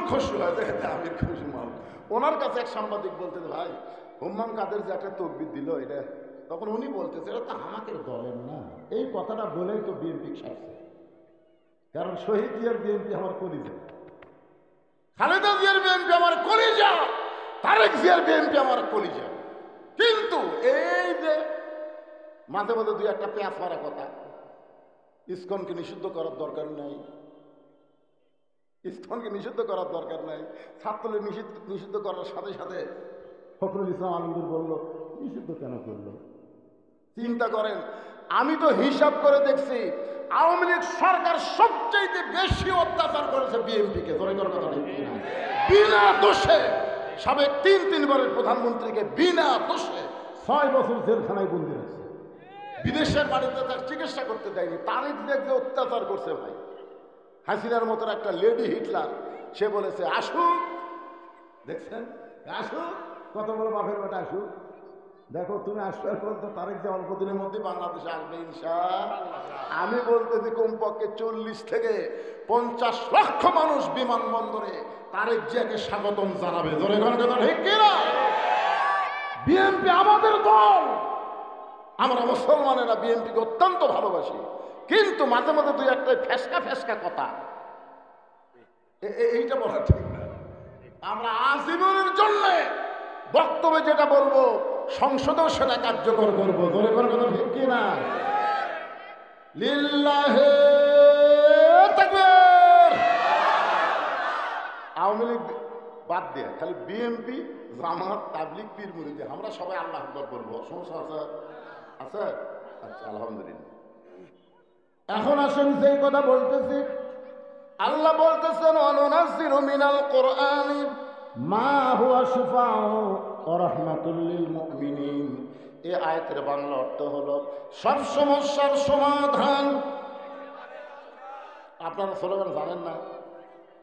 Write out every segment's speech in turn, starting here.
খুশি হয়, দেখে আমির খুশি মাল। ওনার কাছে এক সাংবাদিক বলতে, ভাই হুম্মাম কাদের যে একটা তকবির দিল এটা, তখন উনি বলতেছে এটা তো আমাকে দলের না। এই কথাটা বলেই তো বিএনপি ছাড়ছে, কারণ শহীদ জিয়ার বিএনপি আমার কলিজা, খালেদা জিয়ার বিএনপি আমার কলিজা, তারেক জিয়ার বিএনপি আমার কলিজা। কিন্তু এই যে মাঝে মাঝে দুই একটা পেঁয়াজ মারা কথা, ইসকনকে নিষিদ্ধ করার দরকার নাই, ইসকনকে নিষিদ্ধ করার দরকার নাই, ছাত্রদের নিষিদ্ধ করার সাথে সাথে ফখরুল ইসলাম আলমগীর বলল নিষিদ্ধ কেন করলো? চিন্তা করেন, আমি তো হিসাব করে দেখছি আওয়ামী লীগ সরকার সবচেয়ে বেশি অত্যাচার করেছে বিএনপিকে। বিনা দোষে সাবেক তিনবারের প্রধানমন্ত্রীকে বিনা দোষে 6 বছর জেলখানায় বন্দি রাখছে, বিদেশের বাড়িতে তার চিকিৎসা করতে দেয়নি। তারেক জিয়া যে অত্যাচার করছে ভাই, হাসিনার মতো একটা লেডি হিটলার, সে বলেছে আসুক, দেখছেন আসুক, কত বড় বাপের বেটা আসুক, দেখো তুমি আসার পর তো তারেক যে অল্প দিনের মধ্যে বাংলাদেশে আসবে ইনশাআল্লাহ। আমি বলতেছি কমপক্ষে 40 থেকে 50 লক্ষ মানুষ বিমানবন্দরে তারেক জিয়াকে স্বাগতম জানাবে। ধরে ঠিক কিনা? বিএনপি আমাদের দল, আমরা মুসলমানেরা বিএনপিকে অত্যন্ত ভালোবাসি, কিন্তু মাঝে মাঝে দুই একটা ফেসকা কথা এইটা বলা ঠিক না। আমরা আজীবনের জন্য বক্তব্যে যেটা বলবো সংসদেও সেটা কার্যকর করবো। ধরে কথা ঠিক কিনা? লিল্লাহে তাকবীর। আওয়ামী লীগ বাদ দিয়ে খালি বিএনপি, জামাত, তাবলীগ, পীর মুরিদ আমরা সবাই আল্লাহ আকবার বলবো। সমস্যা আছে? আচ্ছা, আলহামদুলিল্লাহ। এখন আসেন যেই কথা বলতেছি, আল্লাহ বলতেছেন ওয়ানুনাজ্জিলু মিনাল কুরআনি মা হুয়া শিফাউ ওয়া রাহমাতুল লিল মুমিনিন। এই আয়াতের বাংলা অর্থ হলো সব সমস্যার সমাধান। আপনারা স্লোগান জানেন না?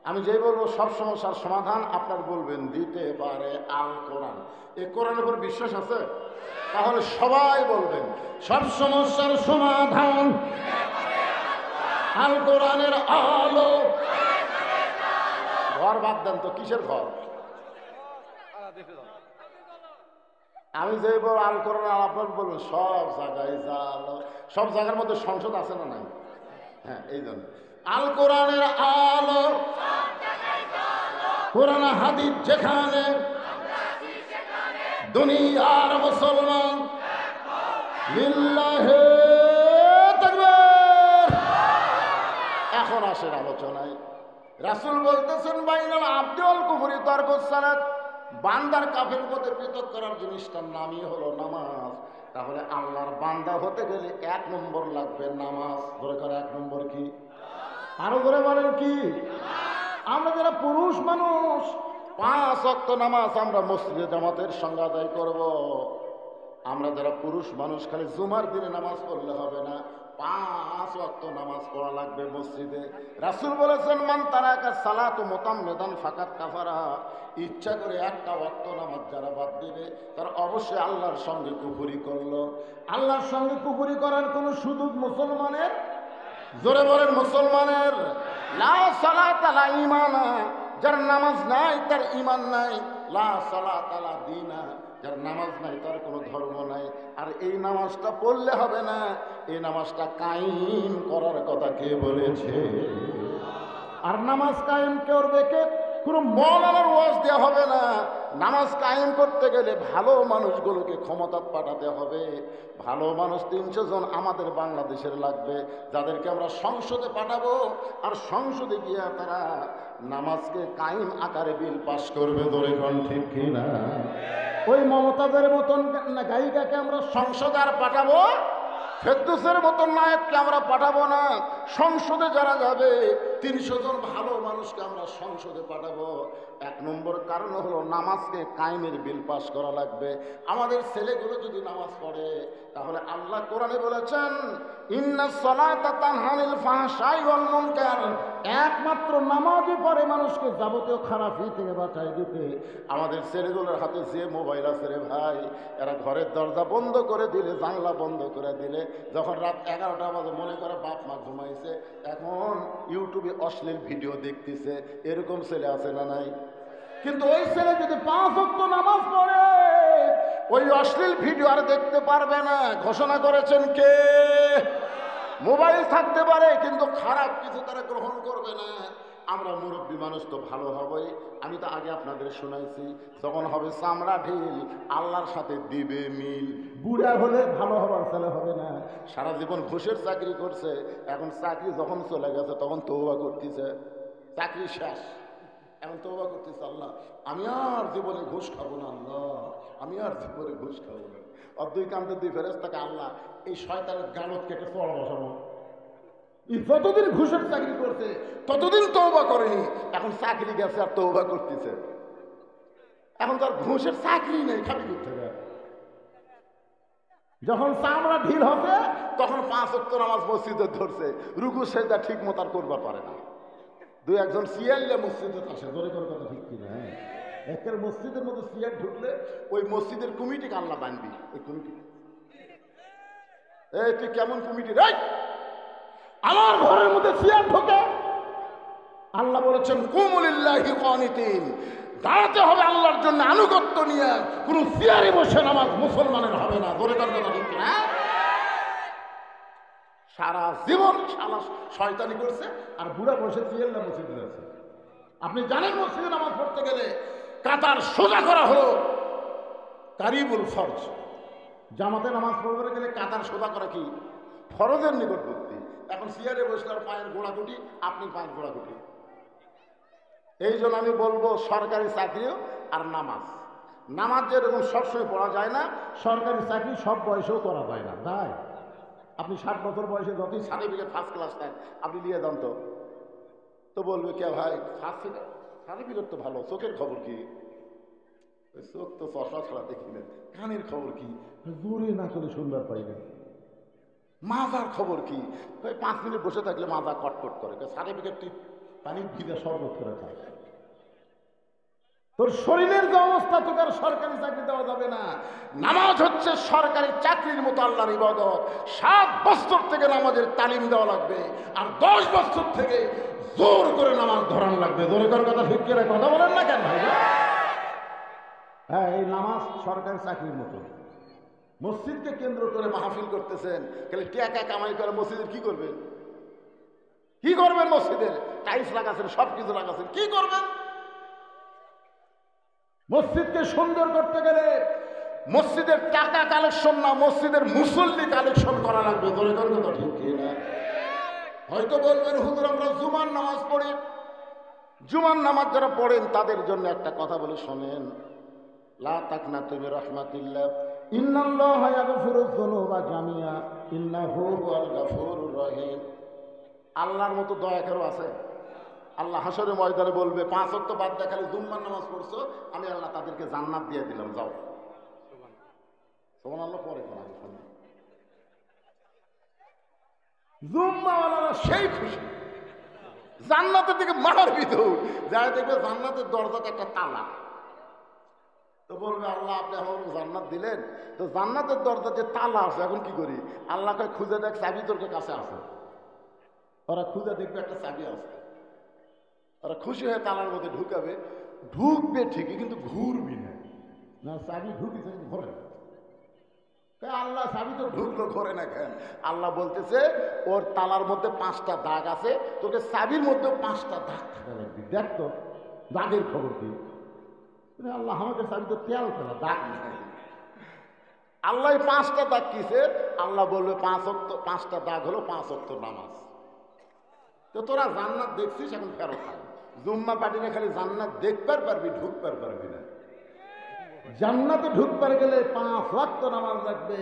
আমি যেই বলবো সব সমস্যার সমাধান, আপনার বলবেন দিতে পারে আল কোরআন। এই কোরআনের উপর বিশ্বাস আছে? তাহলে সবাই বলবেন সব সমস্যার সমাধান আল কোরআনের আলো। ঘর বাদ দেন তো, কিসের ঘর? আমি যে বল আল কোরআন, আপনার বলবেন সব জায়গায় জালো। সব জায়গার মধ্যে সংসদ আছে না নাই? হ্যাঁ, এই জন্য আল কোরআনের আলো, কোরআন হাদিস যেখানে, দুনিয়ার মুসলমান লিল্লাহে তাকবীর। এখন আসেন আলোচনায়। রাসূল বলতেছেন বাইনাল আবদি ওয়াল কুফরি তারকুস সালাত। বান্দার কাফের মধ্যে পৃথক করার জিনিসটার নামই হলো নামাজ। তাহলে আল্লাহর বান্দা হতে গেলে 1 নম্বর লাগবে নামাজ। ধরে করে 1 নম্বর কি? আরো ধরে বলেন কি? আমরা যারা পুরুষ মানুষ 5 ওয়াক্ত নামাজ আমরা মসজিদে জামাতের সঙ্গে আদায় করব। আমরা যারা পুরুষ মানুষ খালি জুমার দিনে নামাজ পড়লে হবে না, 5 ওয়াক্ত নামাজ পড়া লাগবে মসজিদে। রাসূল বলেছেন মান তারাকা সালাতু মুতাম্মিদান ফাকাত কাফারা। ইচ্ছা করে একটা ওয়াক্ত নামাজ যারা বাদ দিবে তার অবশ্যই আল্লাহর সঙ্গে কুফরি করলো। আল্লাহর সঙ্গে কুফরি করার কোনো সুযোগ মুসলমানের, জোরে বলেন মুসলমানের, লা সালাতা লা ঈমানা। যার নামাজ নাই তার ঈমান নাই। লা সালাতা লা দীনা। যার নামাজ নাই তার কোনো ধর্ম নাই। আর এই নামাজটা পড়লে হবে না, এই নামাজটা কায়েম করার কথা কে বলেছে? আর নামাজ কায়েম করবে কে? কোনো মওলানার ওয়াজ দেওয়া হবে না। নামাজ কায়েম করতে গেলে ভালো মানুষগুলোকে ক্ষমতা পাঠাতে হবে। ভালো মানুষ 300 জন আমাদের বাংলাদেশের লাগবে, যাদেরকে আমরা সংসদে পাঠাবো। আর সংসদে গিয়ে তারা নামাজকে কায়েম আকারে বিল পাস করবে। ধরে কোন ঠিক কিনা? ওই মমতাজের মতন গায়িকাকে আমরা সংসদে আর পাঠাবো, ফেরদৌসের মতন নায়ককে আমরা পাঠাবো না। সংসদে যারা যাবে 300 জন ভালো মানুষকে আমরা সংসদে পাঠাবো। 1 নম্বর কারণ হলো নামাজকে কায়েমের বিল পাস করা লাগবে। আমাদের ছেলেগুলো যদি নামাজ পড়ে, তাহলে আল্লাহ কোরআনে বলেছেন ইন্নাস সালাতা তানহা আনিল ফাহশাই ওয়াল মুনকার। একমাত্র নামাজই পড়ে মানুষকে যাবতীয় খারাপি থেকে বাঁচায় দিতে। আমাদের ছেলেগুলোর হাতে যে মোবাইল আছে রে ভাই, এরা ঘরের দরজা বন্ধ করে দিলে, জানলা বন্ধ করে দিলে, যখন রাত 11টা বাজে মনে করে বাপ মা ঘুমাইছে, হয়েছে, এখন ইউটিউবে অশ্লীল ভিডিও দেখতেছে। এরকম ছেলে আছে না নাই? কিন্তু ওই ছেলে যদি 5 ওয়াক্ত নামাজ পড়ে ওই অশ্লীল ভিডিও আর দেখতে পারবে না। ঘোষণা করেছেন কে? মোবাইল থাকতে পারে কিন্তু খারাপ কিছু তারা গ্রহণ করবে না। আমরা মুরব্বী মানুষ তো ভালো হবে। আমি তো আগে আপনাদের শোনাইছি, যখন হবে চামড়া ঢিল আল্লাহর সাথে দিবে মিল। বুড়া হলে ভালো হবার ছেলে হবে না। সারা জীবন ঘুষের চাকরি করছে, এখন চাকরি যখন চলে গেছে তখন তওবা করতেছে, চাকরি শেষ, এখন তওবা করতেছে, আল্লাহ আমি আর জীবনে ঘুষ খাবো না, আল্লাহ আমি আর জীবনে ঘুষ খাবো না। আর দুই কান্তে দুই ফেরেশতাকে, আল্লাহ এই শয়তানের গালত কেটে চড় বসাবো। যতদিন ঘুষের চাকরি করছে ততদিন তওবা করেনি, এখন চাকরি গেছে আর তওবা করতেছে। এখন তার ঘুষের চাকরি নেই, খাবি করতে। যখন চামড়া ঢিল হবে তখন 5 ওয়াক্ত নামাজ মসজিদে ধরছে, রুকু সেজদা ঠিক মতো আর করবার পারে না। দুই একজন সিয়ারলে মসজিদে আসে, জোরে করে কথা ঠিক কিনা? একের মসজিদের মধ্যে সিয়ার ঢুকলে ওই মসজিদের কমিটিকে আল্লাহ বানবি। ওই কমিটি, এই তুই কেমন কমিটি রে? আমার ঘরের মধ্যে সিয়ার ঢোকে, আল্লাহ বলেছেন কুমুলিল্লাহি কানিতিন, দাঁড়াতে হবে আল্লাহর জন্য আনুগত্য নিয়ে। কোন সিয়ারে বসে নামাজ মুসলমানের হবে না। জোরে করে কথা ঠিক কিনা? সারা জীবন শালা শয়তানি করছে আর বুড়া বসে সিয়ারলা মসজিদে যাচ্ছে। আপনি জানেন মসজিদে নামাজ পড়তে গেলে কাতার সোজা করা হলো কারিবুল ফরজ। জামাতে নামাজ পড়তে গেলে কাতার সোজা করা কি ফরজের নিকটবর্তী। এখন সিয়ারে বসলে আর পায়ের গোড়াকুটি, আপনি পায়ের গোড়াকুটি। এই জন্য আমি বলবো সরকারি চাকরিও আর নামাজ, নামাজ যেরকম সবসময় পড়া যায় না, সরকারি চাকরি সব বয়সেও করা যায় না। তাই আপনি 60 বছর বয়সে যতই সার্টিফিকেট ফার্স্ট ক্লাস নেন আপনি নিয়ে যান, তো বলবে কে ভাই সার্টিফিকেট তো ভালো, চোখের খবর কি? চোখ তো চশমা ছাড়া দেখি না। কানের খবর কি? জোরে না করে শুনবার পাই না। মাজার খবর কি? 5 মিনিট বসে থাকলে মাজা কটকট করে। সার্টিফিকেটটি পানি ভিজা শরবত করে খায়। তোর শরীরের যে অবস্থা, তোকে আর সরকারি চাকরি দেওয়া যাবে না। নামাজ হচ্ছে সরকারি চাকরির মতো আল্লাহর ইবাদত। 7 বছর থেকে নামাজের তালিম দেওয়া লাগবে, আর 10 বছর থেকে জোর করে নামাজ ধরানো লাগবে। জোরে করে কথা ঠিক করে কথা বলেন না কেন ভাই? হ্যাঁ, এই নামাজ সরকারি চাকরির মতো। মসজিদকে কেন্দ্র করে মাহফিল করতেছেন, খালি টাকা কামাই করে মসজিদের কি করবেন? কি করবেন? মসজিদের টাইলস লাগাচ্ছেন, সবকিছু লাগাচ্ছেন, কি করবেন? মসজিদকে সুন্দর করতে গেলে মসজিদের টাকা কালেকশন না, মসজিদের মুসল্লি কালেকশন করা লাগবে। ধরে ধরে কথা ঠিক না? হয়তো বলবেন হুজুর আমরা জুমার নামাজ পড়ি। জুমার নামাজ যারা পড়েন তাদের জন্য একটা কথা বলে শোনেন, লা তাকনাতু মির রাহমাতিল্লাহ, ইন্নাল্লাহা ইয়াগফিরুয যুনুবা জামিআ ইন্নাহু হুয়াল গাফুরুর রহিম। আল্লাহর মতো দয়া কেউ আছে? আল্লাহ হাসরের ময়দানে বলবে 5 ওয়াক্ত বাদ দিয়ে খালি জুম্মার নামাজ পড়ছো, আমি আল্লাহ তাদেরকে জান্নাত দিয়ে দিলাম, যাও। সুবহানাল্লাহ। পরে কোন আগে শুনুন, জুম্মাওয়ালারা সেই খুশি, জান্নাতের দিকে মারার ভিতর যারা দেখবে জান্নাতের দরজাতে একটা তালা, তো বলবে আল্লাহ আপনি আমাকে জান্নাত দিলেন, তো জান্নাতের দরজাতে তালা আছে, এখন কি করি? আল্লাহকে খুঁজে দেখ, চাবি তোর কাছে আছে। ওরা খুঁজে দেখবে একটা চাবি আছে, ওরা খুশি হয়ে তালার মধ্যে ঢুকাবে, ঢুকবে ঠিকই কিন্তু ঘুরবি না। না চাবি ঢুকিছে ঘরে, আল্লাহ চাবি তো ঢুকলো ঘরে না কেন? আল্লাহ বলতেছে ওর তালার মধ্যে 5টা দাগ আছে, তোকে চাবির মধ্যে 5টা দাগ থাকা লাগবে। দেখ তো দাগের খবর কি? আল্লাহ আমাকে চাবি তো তেল ফেলা, দাগ নাই। আল্লাহ 5টা দাগ কিসে? আল্লাহ বলবে 5টা দাগ হলো 5 ওয়াক্ত নামাজ। তো তোরা জান্নাত দেখছিস, এখন ফেরত আয়। জুম্মা পাটিনে খালি জান্নাত দেখবার পারবি, ঢুকবার পারবি না। জান্নাতে ঢুকবার গেলে 5 ওয়াক্ত নামাজ লাগবে।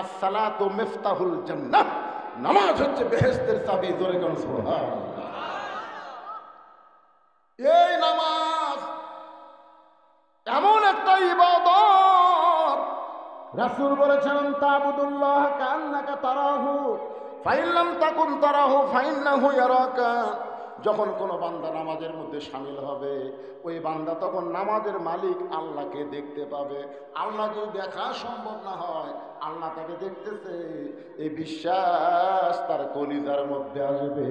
আসসালাতু মিফতাহুল জান্নাহ, নামাজ হচ্ছে বেহেশতের চাবি। জোরে কোন সুবহানাল্লাহ। এই নামাজ এমন একটা ইবাদত, রাসূল বলেছেন তা'বুদুল্লাহ কান্নাকা তারাহু ফাইন লাম তাকুন তারাহু ফাইন্নাহু ইয়ারাকা। যখন কোনো বান্দা নামাজের মধ্যে সামিল হবে ওই বান্দা তখন নামাজের মালিক আল্লাহকে দেখতে পাবে। আল্লাহ যদি দেখা সম্ভব না হয়, আল্লাহ তাকে দেখতেছে, এই বিশ্বাস তার কলিজার মধ্যে আসবে।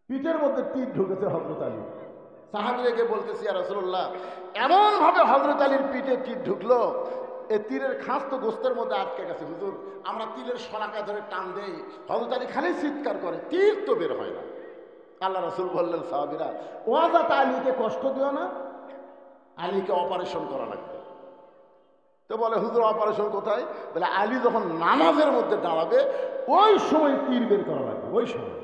পিঠের মধ্যে তীর ঢুকেছে হযরত আলী। সাহাবীকে বলতেছি, ইয়া রাসূলুল্লাহ, এমন ভাবে হযরত আলীর পিঠে তীর ঢুকলো, এই তীরের খাস তো গোস্তের মধ্যে আটকে গেছে। হুজুর, আমরা তীরের শলাকা ধরে টান দেই, হযরত আলী খালি চিৎকার করে, তীর তো বের হয় না। আল্লাহ রাসূল বললেন, সাহাবীরা, ওয়াজাত আলীকে কষ্ট দিও না, আলীকে অপারেশন করা লাগবে। তো বলে, হুজুর অপারেশন কোথায়? বলে, আলী যখন নামাজের মধ্যে দাঁড়াবে ওই সময় তীর বের করা লাগবে, ওই সময়।